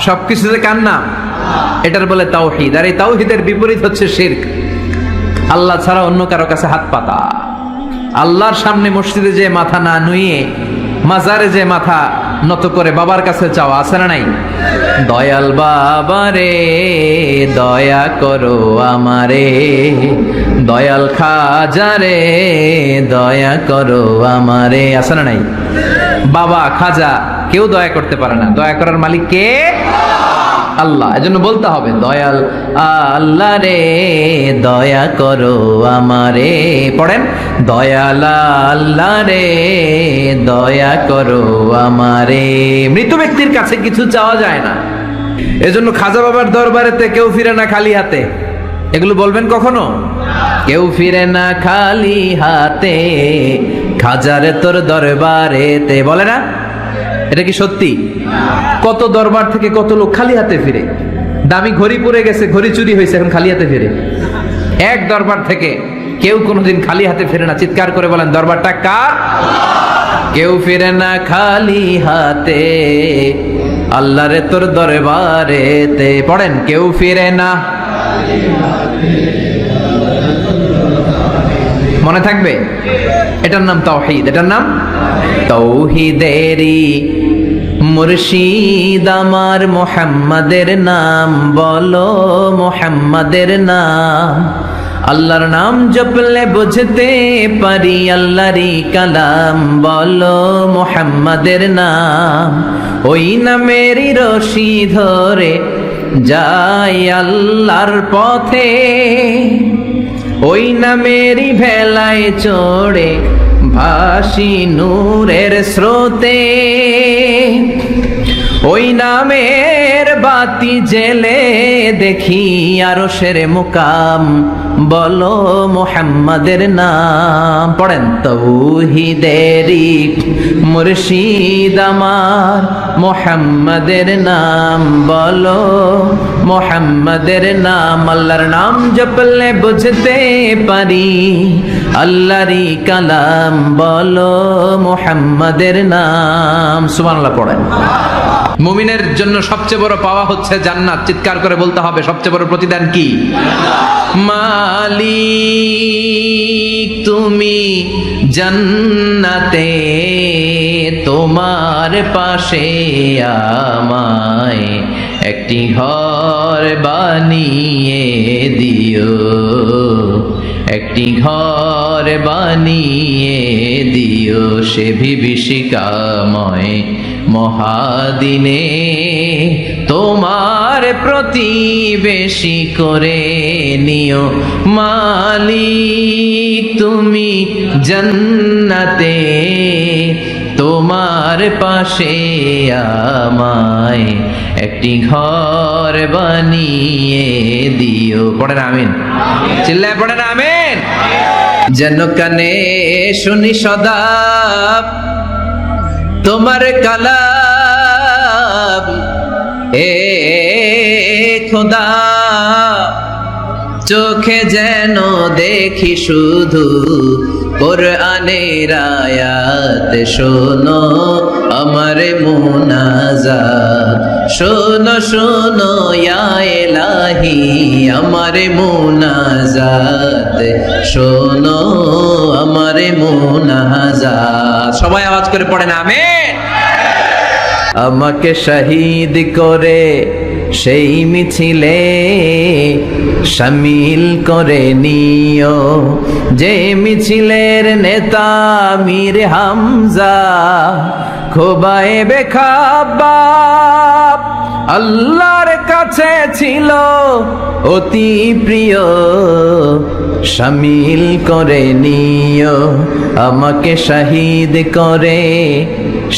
সবকিছুতে কার নাম? এটার বলে তাওহীদ। আর এই তাওহীদের বিপরীত হচ্ছে শিরক। আল্লাহ ছাড়া অন্য কারো কাছে হাত পাতা, আল্লাহর সামনে মসজিদে যে মাথা না নুয়ে মাজারে যে মাথা নত করে বাবার কাছে চাওয়া, আছে না নাই? দয়াল বাবা রে দয়া করো আমারে, দয়াল খাজা রে দয়া করো আমারে, আছে না নাই? বাবা খাজা কেউ দয়া করতে পারে না, দয়া করার মালিক কে? আল্লাহ। এজন্য বলতে হবে দয়াল আল্লাহ রে দয়া করো আমারে। পড়েন, দয়াল আল্লাহ রে দয়া করো আমারে। মৃত ব্যক্তির কাছে কিছু চাওয়া যায় না, এজন্য খাজা বাবার দরবারেতে কেউ ফিরে না খালি হাতে। এগুলো বলবেন কখনো? কেউ ফিরে না খালি হাতে, খাজারে তোর দরবারেতে, বলে না? এটা কি সত্যি? কত দরবার থেকে কত লোক খালি হাতে ফিরে। দামি ঘড়ি পরে গেছে, ঘড়ি চুরি হয়েছে, এখন খালি হাতে ফিরে। এক দরবার থেকে কেউ কোনোদিন খালি হাতে ফিরে না। চিৎকার করে বলেন, দরবারটা কার? কেউ ফিরে না খালি হাতে, আল্লাহরে তোর দরবারেতে। পড়েন, কেউ ফিরে না। মনে থাকবে? এটার নাম তাওহীদ, এটার নাম তাওহীদেরই মুর্শিদ আমার মুহাম্মাদের নাম বলো, মুহাম্মাদের নাম। আল্লাহর নাম জপলে বুঝতে পারি আল্লাহরই কালাম বলো, মুহাম্মাদের নাম। ওই নামেরই রশি ধরে যাই আল্লাহর পথে, ওই নামেরই ভেলায় চড়ে ভাসি নূরের স্রোতে, ওই নামের বাতি জেলে দেখি আরশের মুকাম বলো, মুহাম্মাদের নাম। পড়েন, তাওহীদেরই মুর্শিদ আমার মুহাম্মাদের নাম বলো, মুহাম্মাদের নাম। আল্লাহর নাম জপলে বুঝতে পারি আল্লাহরই কালাম বলো, মুহাম্মাদের নাম। সুবহানাল্লাহ পড়েন। মুমিনের জন্য সবচেয়ে বড় পাওয়া হচ্ছে জান্নাত। চিৎকার করে বলতে হবে, সবচেয়ে বড় প্রতিদান কি? মালিক তুমি জান্নাতে, তোমার পাশে আমায় একটি ঘর বানিয়ে দিও, একটি ঘর বানিয়ে দিও সে বিভীষিকাময় মহাদিনে, তোমার প্রতিবেশী করে নিও। মালিক তুমি জান্নাতে, তোমার পাশে আমায় একটি ঘর বানিয়ে দিও। পড়েন আমিন, চিল্লায় পড়েন আমিন। যেন কানে শুনি সদা তোমার কালাম, এ খোদা চোখে যেন দেখি শুধু কোরআনের আয়াত। শোনো আমার মুনাজাত, শোনো শোনো ইয়া ইলাহি আমার মুনাজাত, শোনো আমার মুনাজাত। সবাই আওয়াজ করে পড়েন আমিন। আমাকে শহীদ করে সেই মিছিলে শামিল করে নিও, যে মিছিলের নেতা মীর হামজা খোবায়েবে খাব্বাব আল্লাহর কাছে ছিল অতি প্রিয়। শামিল করে নিও আমাকে শহীদ করে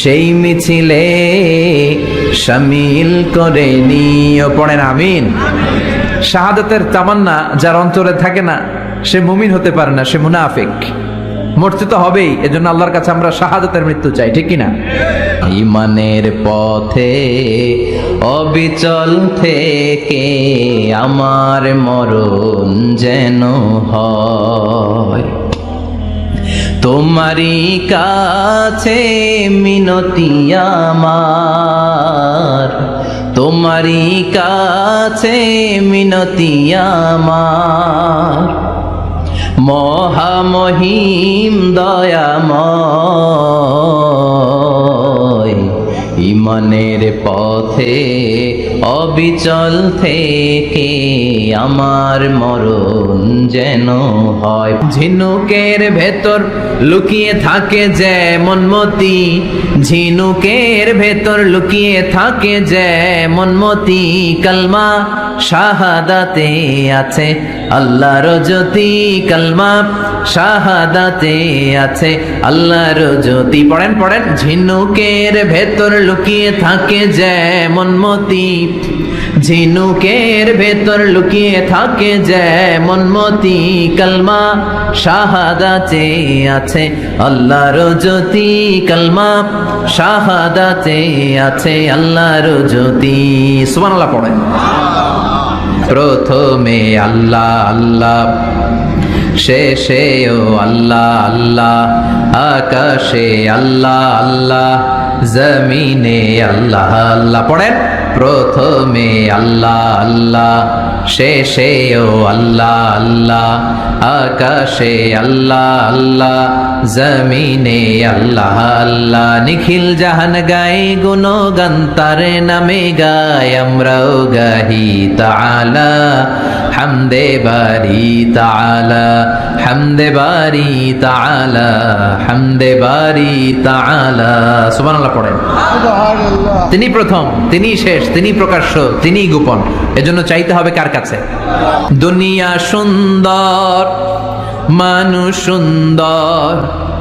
সেই মিছিলে শামিল করে নিও। পড়েন আমিন। শাহাদাতের তামান্না যার অন্তরে থাকে না সে মুমিন হতে পারে না, সে মুনাফিক। মরতে তো হবেই, এজন্য আল্লাহর কাছে আমরা শাহাদাতের মৃত্যু চাই, ঠিক কি না? ঈমানের পথে অবিচল থেকে আমার মরণ যেন হয়, তোমারই কাছে মিনতি আমার, তোমারই কাছে মিনতি আমার, মহামহিম দয়াময়, ইমানের পথে অবিচল থেকে আমার মরণ যেন হয়। ঝিনুকের ভেতর লুকিয়ে থাকে যেমন মতি, ঝিনুকের ভেতর লুকিয়ে থাকে যেমন মতি, কালমা শাহাদাতে আছে আল্লাহর জ্যোতি, কালমা শাহাদাতে আছে আল্লাহর জ্যোতি। পড়েন পড়েন। ঝিনুকের ভেতর লুকিয়ে থাকে যেমন মতি, ঝিনুকের ভেতর লুকিয়ে থাকে যেমন মতি, কালমা শাহাদাতে আছে আল্লাহর জ্যোতি, কালমা শাহাদাতে আছে আল্লাহর জ্যোতি। সুবহানাল্লাহ পড়েন। প্রথমে আল্লাহ আল্লাহ, শেষেও আল্লাহ আল্লাহ, আকাশে আল্লাহ আল্লাহ, জমিনে আল্লাহ আল্লাহ। পড়েন। প্রথমে আল্লাহ আল্লাহ, শেষেও আল্লাহ আল্লাহ, আকাশে আল্লাহ আল্লাহ, জমিনে আল্লাহ আল্লাহ। নিখিল জাহান গায় গুণগান তার নামে গায়, আমরাও গাহি তাআলা হামদে বারি তাআলা, হামদে বারি তাআলা, হামদে বারি তাআলা। সুবহানাল্লাহ পড়েন। তিনি প্রথম, তিনি শেষ, তিনি প্রকাশ্য, তিনি গোপন। এজন্য চাইতে হবে কার কাছে? দুনিয়া সুন্দর, মানুষ সুন্দর,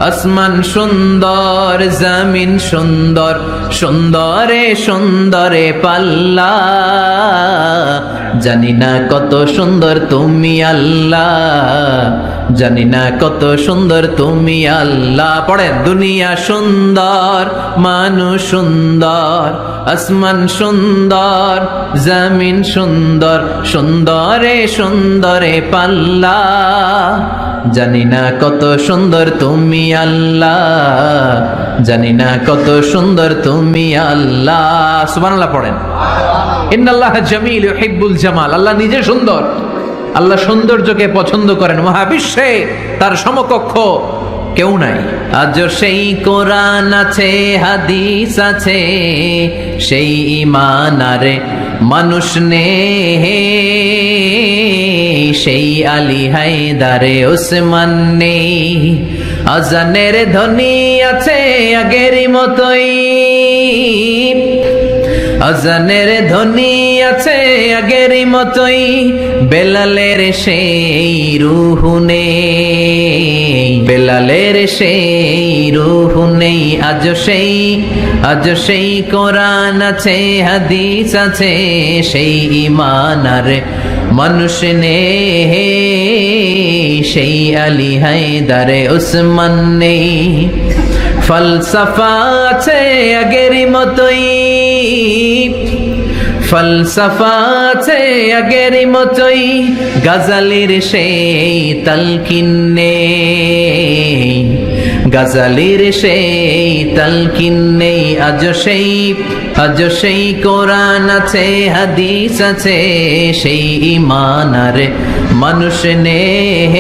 আসমান সুন্দর, জমিন সুন্দর, সুন্দরে সুন্দরে পাল্লা, জানি না কত সুন্দর তুমি আল্লাহ, জানি না কত সুন্দর তুমি আল্লাহ। পড়েন। দুনিয়া সুন্দর, মানুষ সুন্দর, আসমান সুন্দর, জমিন সুন্দর, সুন্দরে সুন্দরে পাল্লা, জানি না কত সুন্দর তুমি আল্লাহ, জানি না কত সুন্দর তুমি আল্লাহ। সুবহানাল্লাহ পড়েন। ইন্নাল্লাহা জামিল ইউহিব্বুল জামাল। আল্লাহ নিজে সুন্দর, আল্লাহ সৌন্দর্যকে পছন্দ করেন। মহাবিশ্বে তার সমকক্ষ কেউ নাই। আজ সেই কোরআন আছে, হাদিস আছে, সেই ঈমান আরে মানুষ নেই, সেই আলী হায়দারে ওসমান নেই। আজানের ধ্বনি আছে আগেরই মতোই, আজানের ধ্বনি আছে আগেরই মতোই, বেলালের সেই রূহ নেই, বেলালের সেই রূহ নেই। আজ সেই কোরআন আছে, হাদিস আছে, সেই ঈমান আর মানুষ নেই, সেই আলী হায়দারে ওসমান নেই। ফলসফা আছে আগেরই মতোই, ফলসফা আছে আগেরই মতোই, গাজালির সেই তালকিন নেই, গাজালির সেই তালকিন নেই। আজ সেই কোরআন আছে, হাদিস আছে, সেই ঈমান আর মানুষ নেই,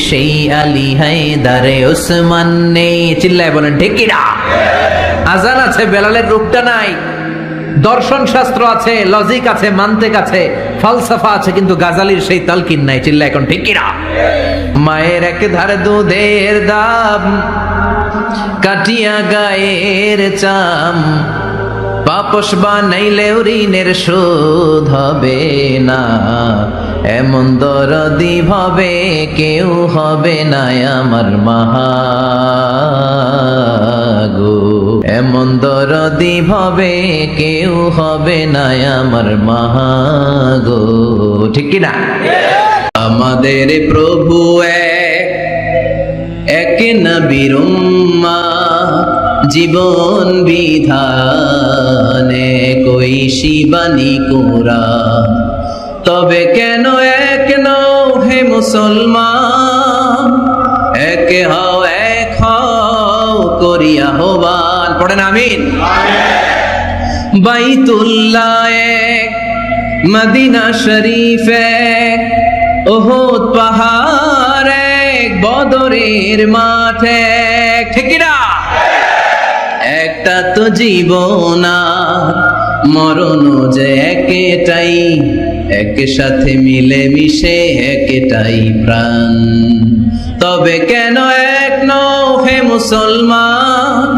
সেই আলী হায়দারে ওসমান নেই। চিল্লায় বলেন ঠিক কিনা? আজান আছে, বেলালের রূপটা নাই। দর্শন শাস্ত্র আছে, লজিক আছে, মান্তিক আছে, ফালসাফা আছে, কিন্তু গাজালির সেই তালকিন নাই। চিল্লা এখন ঠিক কিনা? মায়ের এক ধারে দুধের দাম, কাটিয়া গায়ের চাম, পাপস বানাইলেও ঋণের শোধ হবে না, এমন দরদি ভাবে কেউ হবে না আমার মাগো, এমন দরদি ভাবে কেউ হবে না আমার মাগো। ঠিক কিনা? আমাদের প্রভু এক নবীর উম্মাহ, জীবন বিধানে কই শিবানী কোরআন, তবে কেন এক নও হে মুসলমান, এক হও করিয়া আহ্বান। পড়েন আমিন। বাইতুল্লাহ এক, মদিনা শরীফ এক, ওহদ পাহাড় এক, বদরের মাঠ এক, ঠিক কি না? একটা তো জীবন আর মরণ যে একটাই, একের সাথে মিলে মিশে একটাই প্রাণ। তবে কেন এক নও হে মুসলমান,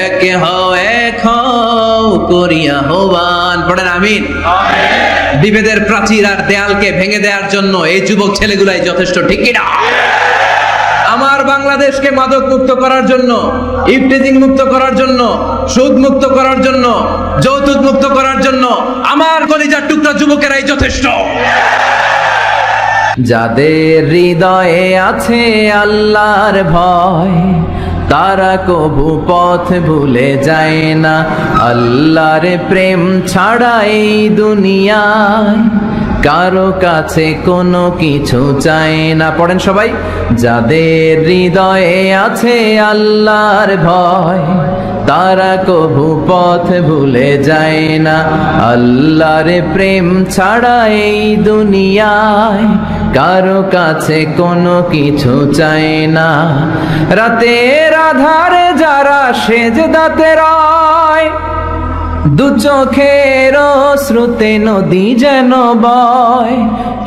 একে হও এক হও করিয়া আহ্বান। পড়েন আমিন। বিভেদের প্রাচীর আর দেয়ালকে ভেঙে দেওয়ার জন্য এই যুবক ছেলেগুলাই যথেষ্ট, ঠিক কি না? আমার বাংলাদেশকে মাদক মুক্ত করার জন্য, ইফটিজিং মুক্ত করার জন্য, সুদ মুক্ত করার জন্য, যৌতুক মুক্ত করার জন্য আমার কলিজার টুকরা যুবকেরাই যথেষ্ট। যাদের হৃদয়ে আছে আল্লাহর ভয়, তারা কবু পথ ভুলে যায় না। আল্লাহর প্রেম ছাড়া এই দুনিয়ায় কারো কাছে কোনো কিছু চায় না। পড়েন সবাই। যাদের হৃদয়ে আছে আল্লাহর ভয়, তারা কবু পথ ভুলে যায় না। আল্লাহর প্রেম ছাড়া এই দুনিয়ায় কারো কাছে কোনো কিছু চায় না। রাতের আধারে যারা সেজদাতে রয়, দু চোখের শ্রুতে নদী যেন বয়।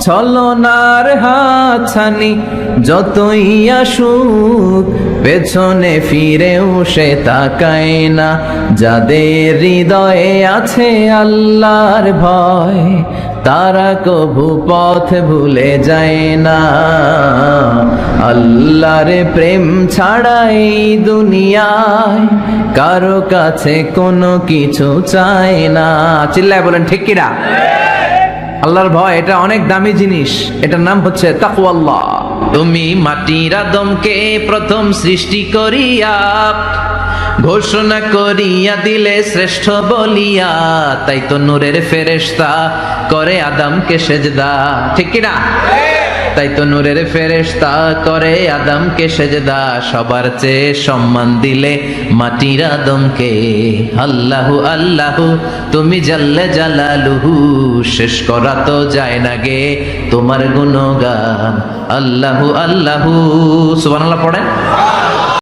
ছলনার হাতছানি যতই আসুক, পেছনে ফিরেও সে তাকায় না। যাদের হৃদয়ে আছে আল্লাহর ভয়, তারা কবু পথ ভুলে যায় না। আল্লাহর প্রেম ছাড়া এই দুনিয়ায় কারো কাছে কোনো কিছু চায় না। চিল্লায় বলেন ঠিক কিনা? আল্লাহর ভয় এটা অনেক দামি জিনিস, এটার নাম হচ্ছে তাকওয়াল্লাহ। তুমি মাটির আদমকে প্রথম সৃষ্টি করিয়া ঘোষণা করিয়া দিলে শ্রেষ্ঠ বলিয়া, তাই তো নূরের ফেরেশতা করে আদমকে সেজদা, ঠিক কি না? তাই তো নূরের ফেরেশতা করে আদমকে সেজদা। সবার চেয়ে সম্মান দিলে মাটির আদমকে। আল্লাহু আল্লাহু তুমি জাল্লে জালালুহু, শেষ করা তো যায় না গে তোমার গুণগান। আল্লাহু আল্লাহু, সুবহানাল্লাহ পড়েন।